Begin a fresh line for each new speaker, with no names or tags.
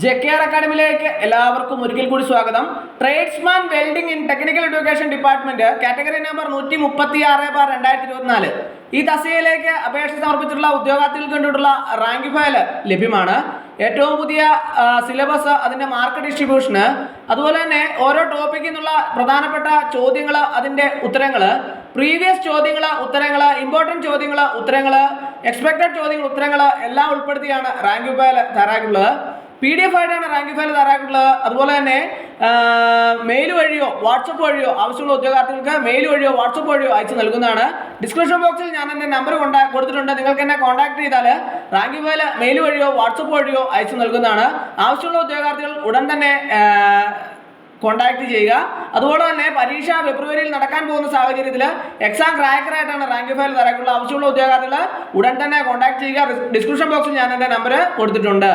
ജെകെആർ അക്കാഡമിയിലേക്ക് എല്ലാവർക്കും ഒരിക്കൽ കൂടി സ്വാഗതം. Tradesman welding in technical education department category number 136/2024 ഈ തസ്തികയിലേക്ക് അപേക്ഷ സമർപ്പിച്ചിട്ടുള്ള ഉദ്യോഗാർത്ഥികൾക്ക് വേണ്ടിയിട്ടുള്ള റാങ്ക് ഫയൽ ലഭ്യമാണ്. ഏറ്റവും പുതിയ സിലബസ്, അതിന്റെ മാർക്ക് ഡിസ്ട്രിബ്യൂഷന്, അതുപോലെ തന്നെ ഓരോ ടോപ്പിക്കിൽ നിന്നുള്ള പ്രധാനപ്പെട്ട ചോദ്യങ്ങൾ, അതിന്റെ ഉത്തരങ്ങൾ, പ്രീവിയസ് ചോദ്യങ്ങൾ, ഉത്തരങ്ങൾ, ഇമ്പോർട്ടൻറ്റ് ചോദ്യങ്ങൾ, ഉത്തരങ്ങൾ, എക്സ്പെക്റ്റഡ് ചോദ്യങ്ങൾ, ഉത്തരങ്ങൾ എല്ലാം ഉൾപ്പെടുത്തിയാണ് റാങ്ക് ഫയൽ തയ്യാറാക്കിയിട്ടുള്ളത്. PDF ആയിട്ടാണ് റാങ്ക് ഫയൽ തയ്യാറാക്കിയിട്ടുള്ളത്. അതുപോലെ തന്നെ മെയിൽ വഴിയോ വാട്സപ്പ് വഴിയോ ആവശ്യമുള്ള ഉദ്യോഗാർത്ഥികൾക്ക് മെയിൽ വഴിയോ വാട്സപ്പ് വഴിയോ അയച്ചു നൽകുന്നതാണ്. ഡിസ്ക്രിപ്ഷൻ ബോക്സിൽ ഞാൻ എൻ്റെ നമ്പർ കൊടുത്തിട്ടുണ്ട്. നിങ്ങൾക്ക് എന്നെ കോൺടാക്ട് ചെയ്താൽ റാങ്ക് ഫയൽ മെയിൽ വഴിയോ വാട്സപ്പ് വഴിയോ അയച്ചു നൽകുന്നതാണ്. ആവശ്യമുള്ള ഉദ്യോഗാർത്ഥികൾ ഉടൻ തന്നെ കോൺടാക്ട് ചെയ്യുക. അതുപോലെ തന്നെ പരീക്ഷ ഫെബ്രുവരിയിൽ നടക്കാൻ പോകുന്ന സാഹചര്യത്തിൽ എക്സാം ക്രാക്കറായിട്ടാണ് റാങ്ക് ഫയൽ തയ്യാറാക്കിയിട്ടുള്ള ആവശ്യമുള്ള ഉദ്യോഗാർത്ഥികൾ ഉടൻ തന്നെ കോൺടാക്ട് ചെയ്യുക. ഡിസ്ക്രിപ്ഷൻ ബോക്സിൽ ഞാൻ എൻ്റെ നമ്പർ കൊടുത്തിട്ടുണ്ട്.